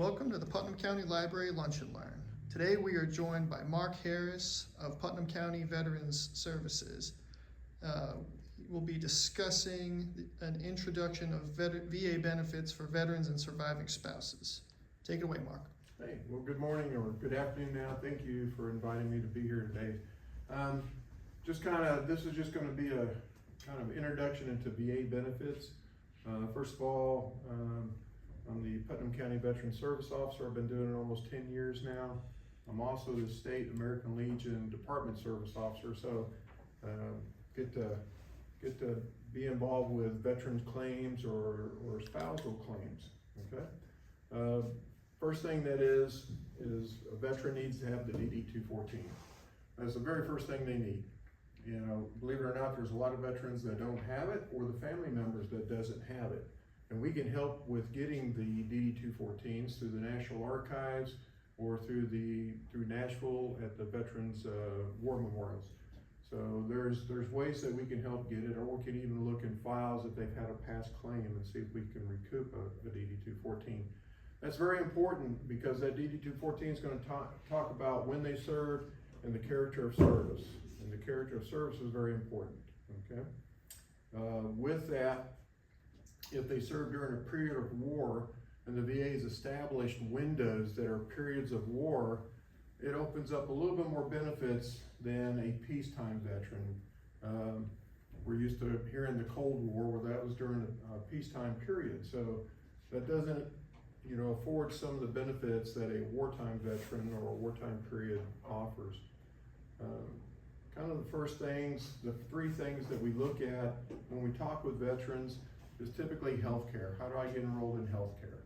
Welcome to the Putnam County Library Lunch and Learn. Today we are joined by Mark Harris of Putnam County Veterans Services. We'll be discussing an introduction of VA benefits for veterans and surviving spouses. Take it away, Mark. Hey, well, good morning or good afternoon now. Thank you for inviting me to be here today. This is just going to be a kind of introduction into VA benefits. First of all, I'm the Putnam County Veteran Service Officer. I've been doing it almost 10 years now. I'm also the State American Legion Department Service Officer, so get to be involved with veterans claims or spousal claims. Okay. First thing that is a veteran needs to have the DD-214. That's the very first thing they need. You know, believe it or not, there's a lot of veterans that don't have it, or the family members that doesn't have it. And we can help with getting the DD-214s through the National Archives or through Nashville at the Veterans War Memorials. So there's ways that we can help get it, or we can even look in files if they've had a past claim and see if we can recoup a DD-214. That's very important because that DD-214 is going to talk about when they served and the character of service. And the character of service is very important, okay? With that, if they served during a period of war and the VA's established windows that are periods of war, it opens up a little bit more benefits than a peacetime veteran. We're used to hearing the Cold War where that was during a peacetime period. So that doesn't, afford some of the benefits that a wartime veteran or a wartime period offers. Kind of the first things, the three things that we look at when we talk with veterans is typically healthcare. How do I get enrolled in healthcare?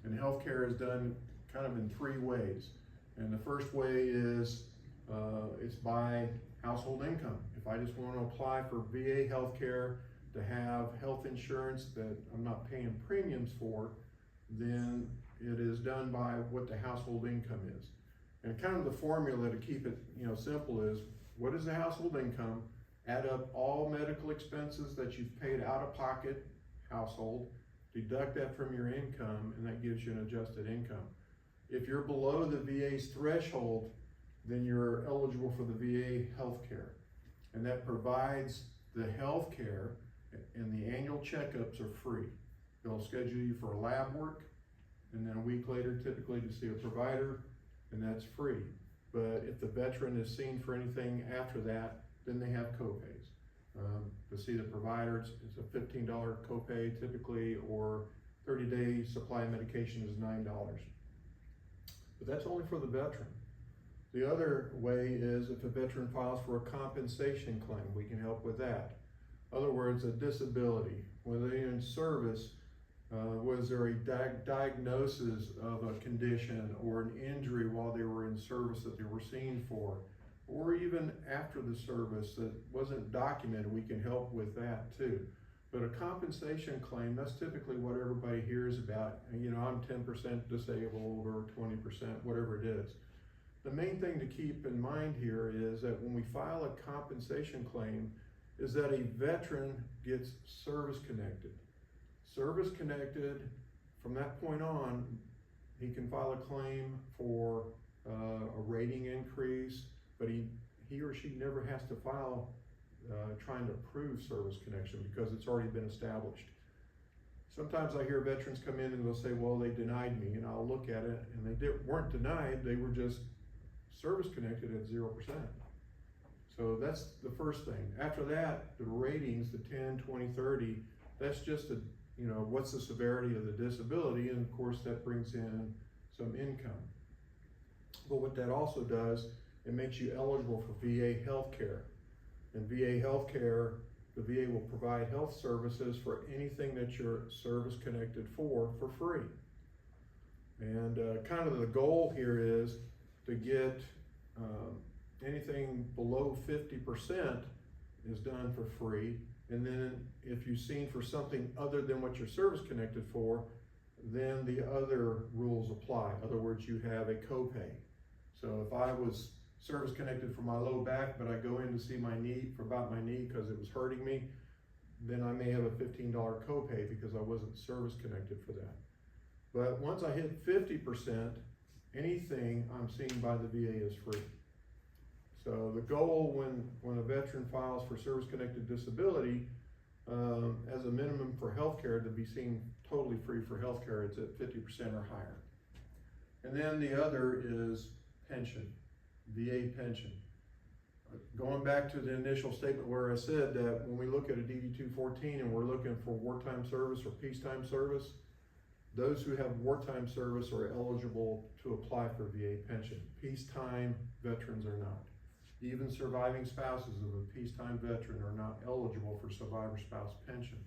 And healthcare is done kind of in three ways. And the first way is it's by household income. If I just want to apply for VA healthcare to have health insurance that I'm not paying premiums for, then it is done by what the household income is. And kind of the formula to keep it simple is, what is the household income? Add up all medical expenses that you've paid out of pocket, household, deduct that from your income, and that gives you an adjusted income. If you're below the VA's threshold, then you're eligible for the VA health care. And that provides the health care, and the annual checkups are free. They'll schedule you for lab work, and then a week later, typically to see a provider, and that's free. But if the veteran is seen for anything after that, then they have copays. To see the provider, it's a $15 copay typically, or 30-day supply of medication is $9. But that's only for the veteran. The other way is if a veteran files for a compensation claim, we can help with that. In other words, a disability. When they're in service, was there a diagnosis of a condition or an injury while they were in service that they were seen for? Or even after the service that wasn't documented, we can help with that too. But a compensation claim, that's typically what everybody hears about. I'm 10% disabled or 20%, whatever it is. The main thing to keep in mind here is that when we file a compensation claim, is that a veteran gets service connected. Service connected, from that point on, he can file a claim for a rating increase, but he or she never has to file trying to prove service connection because it's already been established. Sometimes I hear veterans come in and they'll say, well, they denied me, and I'll look at it, and they weren't denied, they were just service connected at 0%. So that's the first thing. After that, the ratings, the 10, 20, 30, that's just what's the severity of the disability, and of course that brings in some income. But what that also does, it makes you eligible for VA health care. And VA health care, the VA will provide health services for anything that you're service connected for free. And kind of the goal here is to get anything below 50% is done for free. And then if you're seen for something other than what you're service connected for, then the other rules apply. In other words, you have a copay. So if I was service connected for my low back, but I go in to see my knee because it was hurting me, then I may have a $15 copay because I wasn't service connected for that. But once I hit 50%, anything I'm seen by the VA is free. So the goal when a veteran files for service-connected disability, as a minimum for healthcare, to be seen totally free for healthcare, it's at 50% or higher. And then the other is pension, VA pension. Going back to the initial statement where I said that when we look at a DD 214 and we're looking for wartime service or peacetime service, those who have wartime service are eligible to apply for VA pension. Peacetime veterans are not. Even surviving spouses of a peacetime veteran are not eligible for survivor spouse pension.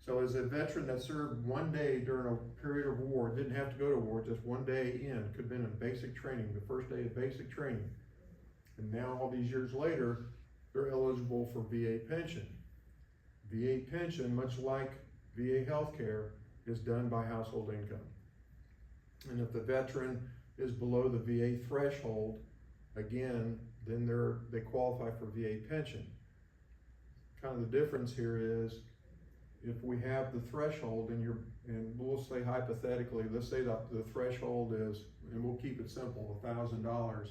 So as a veteran that served one day during a period of war, didn't have to go to war, just one day in, could have been in basic training, the first day of basic training. And now all these years later, they're eligible for VA pension. VA pension, much like VA healthcare, is done by household income. And if the veteran is below the VA threshold, again, then they qualify for VA pension. Kind of the difference here is, if we have the threshold and we'll say hypothetically, let's say that the threshold is, and we'll keep it simple, $1,000,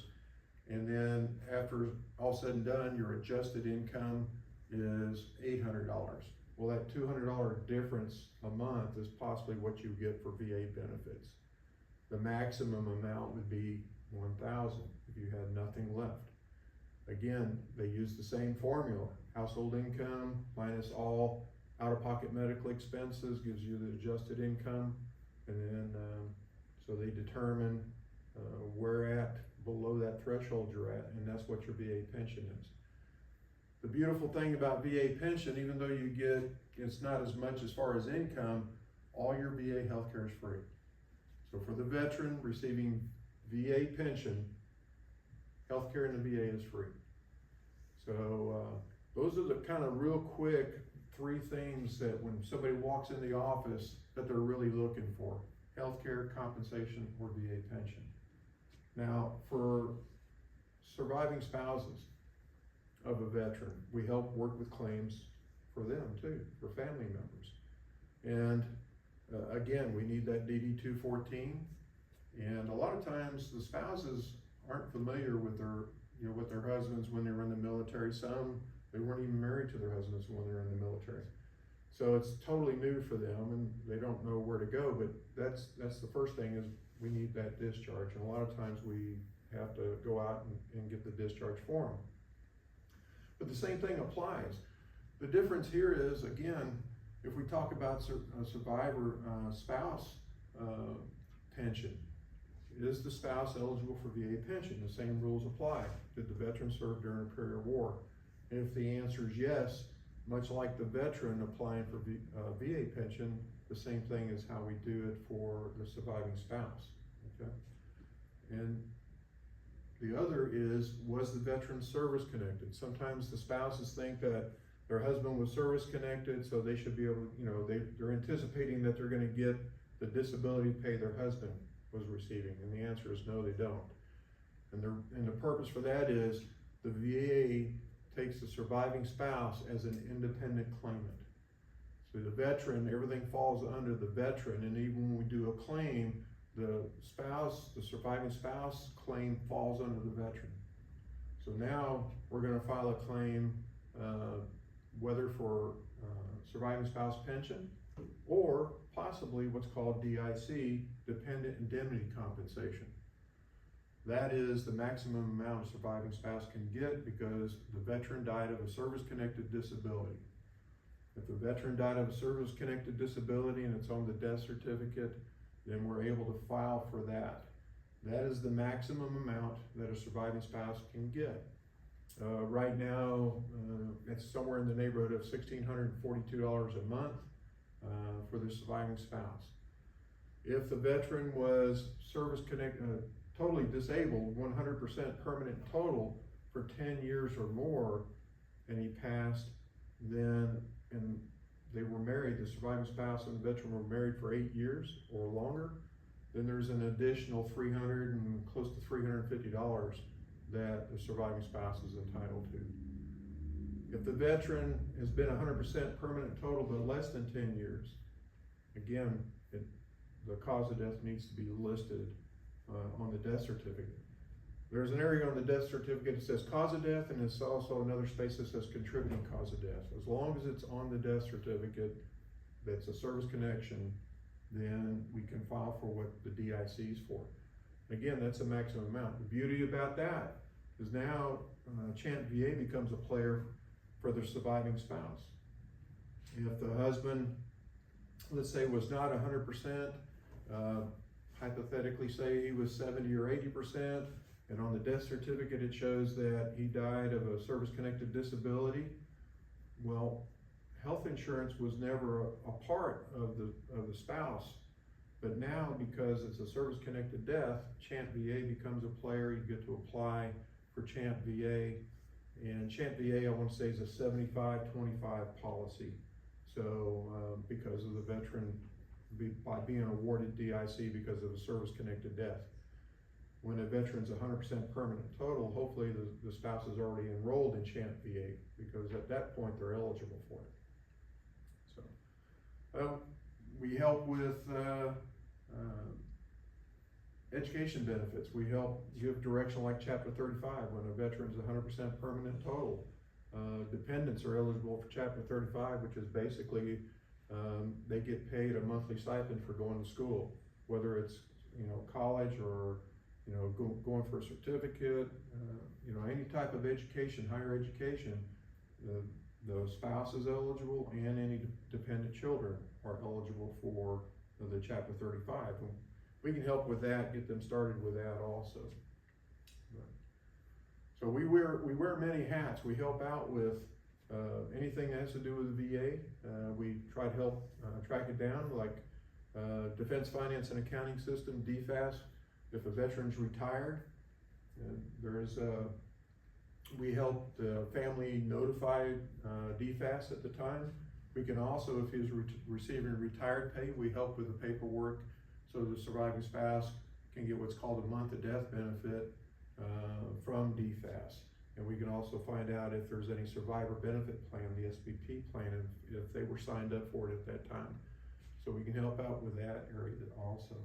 and then after all said and done, your adjusted income is $800. Well, that $200 difference a month is possibly what you get for VA benefits. The maximum amount would be $1,000 if you had nothing left. Again, they use the same formula. Household income minus all out-of-pocket medical expenses gives you the adjusted income, and then so they determine where at below that threshold you're at, and that's what your VA pension is. The beautiful thing about VA pension, even though you get, it's not as much as far as income, all your VA healthcare is free. So for the veteran receiving VA pension, healthcare in the VA is free. So those are the kind of real quick 3 things that when somebody walks in the office that they're really looking for: healthcare, compensation, or VA pension. Now, for surviving spouses of a veteran, we help work with claims for them too, for family members. And again, we need that DD 214. And a lot of times the spouses aren't familiar with their husbands when they were in the military. Some, they weren't even married to their husbands when they were in the military. So it's totally new for them and they don't know where to go, but that's the first thing, is we need that discharge. And a lot of times we have to go out and get the discharge form. But the same thing applies. The difference here is, again, if we talk about a survivor spouse pension, is the spouse eligible for VA pension? The same rules apply. Did the veteran serve during a period of war? And if the answer is yes, much like the veteran applying for VA pension, the same thing is how we do it for the surviving spouse, okay? And the other is, was the veteran service connected? Sometimes the spouses think that their husband was service connected, so they should be able to, they're anticipating that they're gonna get the disability pay their husband was receiving, and the answer is no, they don't. And the purpose for that is the VA takes the surviving spouse as an independent claimant. So the veteran, everything falls under the veteran, and even when we do a claim, the surviving spouse claim falls under the veteran. So now we're gonna file a claim, whether for surviving spouse pension or possibly what's called DIC, dependent indemnity compensation. That is the maximum amount a surviving spouse can get because the veteran died of a service-connected disability. If the veteran died of a service-connected disability and it's on the death certificate, then we're able to file for that. That is the maximum amount that a surviving spouse can get. Right now, it's somewhere in the neighborhood of $1,642 a month for the surviving spouse. If the veteran was service-connected, totally disabled, 100% permanent total for 10 years or more, and he passed, then, and they were married, the surviving spouse and the veteran were married for 8 years or longer, then there's an additional $300 and close to $350 that the surviving spouse is entitled to. If the veteran has been 100% permanent total but less than 10 years, again, the cause of death needs to be listed on the death certificate. There's an area on the death certificate that says cause of death, and there's also another space that says contributing cause of death. As long as it's on the death certificate, that's a service connection, then we can file for what the DIC is for. Again, that's a maximum amount. The beauty about that is now Chant VA becomes a player for the surviving spouse. If the husband, let's say, was not 100%, hypothetically say he was 70 or 80%, and on the death certificate it shows that he died of a service-connected disability, well, health insurance was never a part of the spouse. But now, because it's a service-connected death, Chant VA becomes a player. You get to apply for Chant VA, and Chant VA, I want to say, is a 75-25 policy. So because of the veteran, by being awarded DIC because of a service-connected death. When a veteran's 100% permanent total, hopefully the spouse is already enrolled in Chant VA, because at that point they're eligible for it. So we help with education benefits. We help give direction like Chapter 35 when a veteran's 100% permanent total. Dependents are eligible for Chapter 35, which is basically they get paid a monthly stipend for going to school, whether it's college or going for a certificate, any type of education, higher education. The spouse is eligible, and any dependent children are eligible for the Chapter 35. And we can help with that, get them started with that also. So we wear many hats. We help out with anything that has to do with the VA. We try to help track it down, like Defense Finance and Accounting System, DFAS. If a veteran's retired, we help the family notify DFAS at the time. We can also, if he's receiving retired pay, we help with the paperwork so the surviving spouse can get what's called a month of death benefit from DFAS. And we can also find out if there's any survivor benefit plan, the SBP plan, if they were signed up for it at that time. So we can help out with that area also.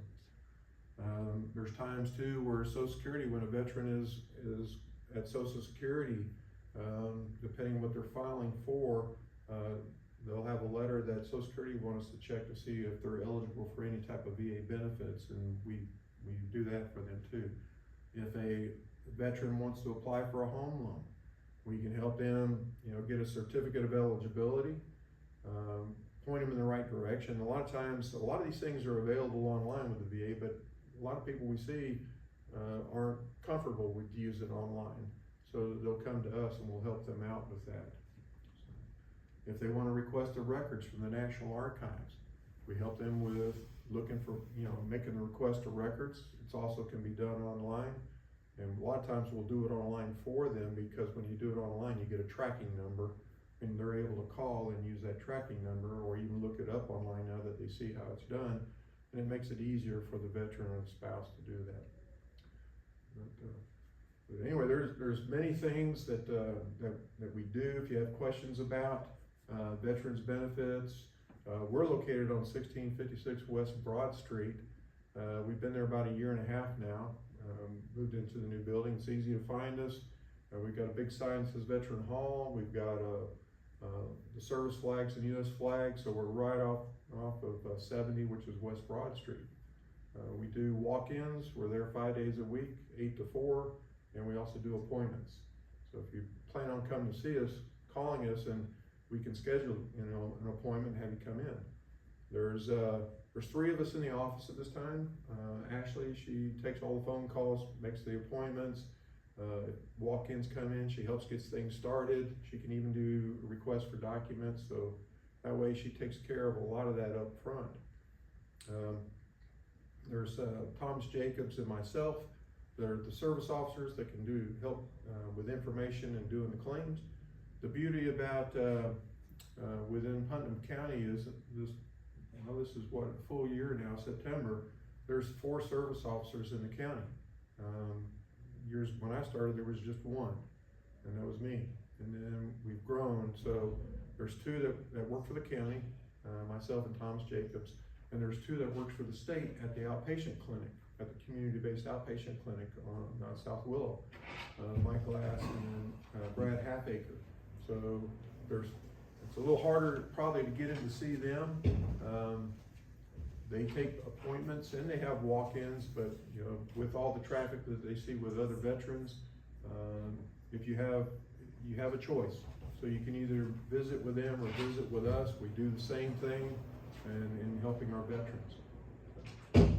There's times too where Social Security, when a veteran is at Social Security, depending on what they're filing for, they'll have a letter that Social Security wants us to check to see if they're eligible for any type of VA benefits, and we do that for them too. If a veteran wants to apply for a home loan, we can help them, get a certificate of eligibility, point them in the right direction. A lot of times, a lot of these things are available online with the VA, but a lot of people we see aren't comfortable with using online. So they'll come to us and we'll help them out with that. If they want to request the records from the National Archives, we help them with looking for, making the request of records. It also can be done online. And a lot of times we'll do it online for them, because when you do it online, you get a tracking number, and they're able to call and use that tracking number, or even look it up online now that they see how it's done. And it makes it easier for the veteran or the spouse to do that. But anyway, there's many things that we do. If you have questions about veterans benefits, we're located on 1656 West Broad Street. We've been there about 1.5 years now. Moved into the new building. It's easy to find us. We've got a big sign that says Veteran Hall. We've got the service flags and U.S. flags, so we're right off of 70, which is West Broad Street. We do walk-ins. We're there 5 days a week, 8 to 4, and we also do appointments. So if you plan on coming to see us, calling us, and we can schedule an appointment and have you come in. There's 3 of us in the office at this time. Ashley, she takes all the phone calls, makes the appointments. Walk-ins come in, she helps get things started. She can even do requests for documents, so that way she takes care of a lot of that up front. There's Thomas Jacobs and myself. They're the service officers that can help with information and doing the claims. The beauty about within Putnam County is this is what, a full year now, September. There's 4 service officers in the county. Years when I started, there was just 1, and that was me. And then we've grown, so there's 2 that work for the county, myself and Thomas Jacobs, and there's 2 that works for the state at the outpatient clinic, at the community-based outpatient clinic on South Willow. Mike Glass and Brad Halfacre. So it's a little harder probably to get in to see them. They take appointments and they have walk-ins, but you know, with all the traffic that they see with other veterans, if you have a choice. So you can either visit with them or visit with us. We do the same thing in helping our veterans. And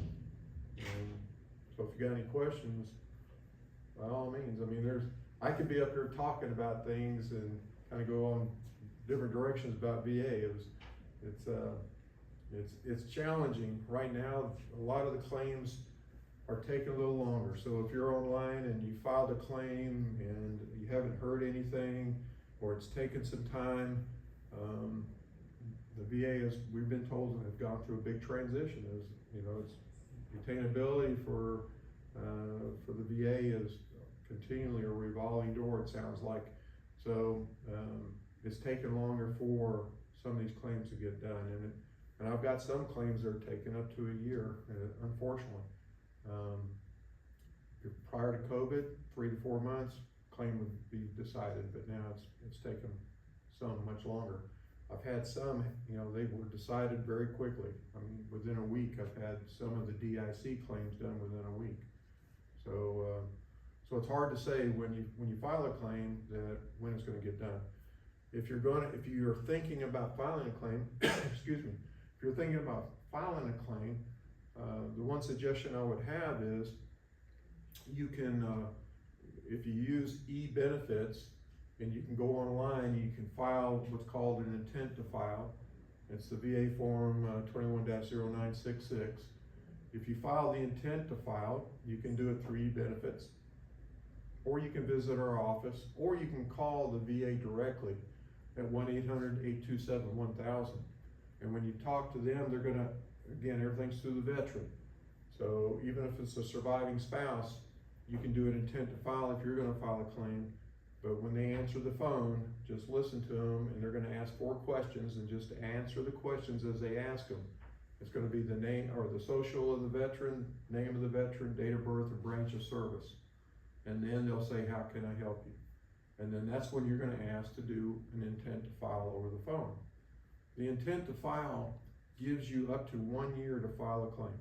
so if you got any questions, by all means, I mean, I could be up here talking about things and kind of go on different directions about VA. It's challenging right now. A lot of the claims are taking a little longer. So if you're online and you filed a claim and you haven't heard anything, or it's taken some time, the VA we've been told, have gone through a big transition. It's retainability for the VA is continually a revolving door, it sounds like. So it's taken longer for some of these claims to get done, and I've got some claims that are taking up to a year, unfortunately. Prior to COVID, 3 to 4 months, claim would be decided, but now it's taken some much longer. I've had some, they were decided very quickly. I mean, within a week, I've had some of the DIC claims done within a week. So it's hard to say when you file a claim that when it's going to get done. If you're thinking about filing a claim, excuse me, if you're thinking about filing a claim, the one suggestion I would have is you can, if you use e-benefits, and you can go online, you can file what's called an intent to file. It's the VA form 21-0966. If you file the intent to file, you can do it through e-benefits, or you can visit our office, or you can call the VA directly at 1-800-827-1000. And when you talk to them, they're gonna, again, everything's through the veteran. So even if it's a surviving spouse, you can do an intent to file if you're gonna file a claim. But when they answer the phone, just listen to them, and they're gonna ask 4 questions, and just answer the questions as they ask them. It's gonna be the name or the social of the veteran, name of the veteran, date of birth, or branch of service. And then they'll say, how can I help you? And then that's when you're gonna ask to do an intent to file over the phone. The intent to file gives you up to 1 year to file a claim.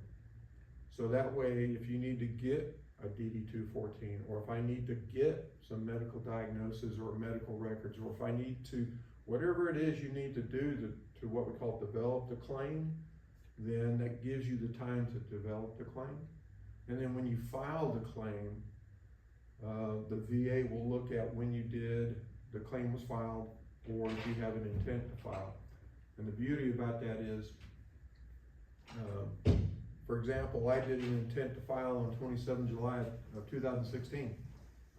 So that way, if you need to get a DD-214, or if I need to get some medical diagnosis or medical records, or if I need to, whatever it is you need to do to what we call develop the claim, then that gives you the time to develop the claim. And then when you file the claim, the VA will look at when the claim was filed, or if you have an intent to file. And the beauty about that is, for example, I did an intent to file on 27 July of 2016.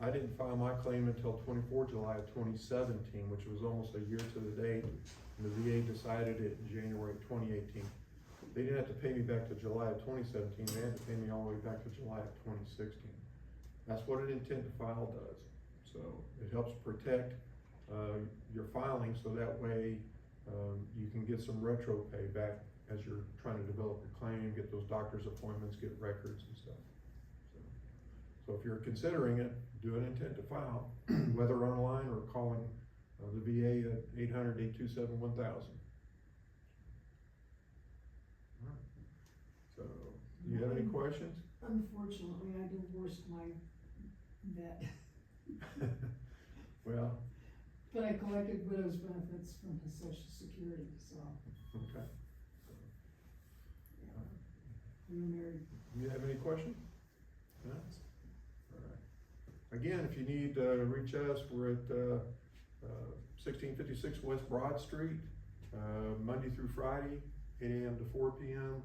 I didn't file my claim until 24 July of 2017, which was almost a year to the date. And the VA decided it in January of 2018. They didn't have to pay me back to July of 2017. They had to pay me all the way back to July of 2016. That's what an intent to file does. So it helps protect your filing, so that way you can get some retro pay back as you're trying to develop your claim, get those doctor's appointments, get records and stuff. So if you're considering it, do an intent to file, whether online or calling the VA at 800-827-1000. So, do you have any questions? Unfortunately, I divorced my vet, Well, but I collected widow's benefits from his Social Security, so, okay. yeah. We were married. Do you have any questions? No? All right. Again, if you need to reach us, we're at 1656 West Broad Street, Monday through Friday, 8 a.m. to 4 p.m.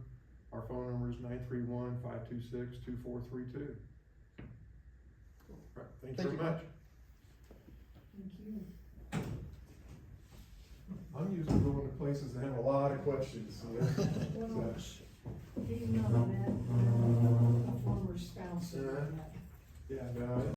Our phone number is 931-526-2432. All right, thank you very much. Thank you. I'm used to going to places that have a lot of questions. Well, do you know that, a former spouse of that? Yeah, no,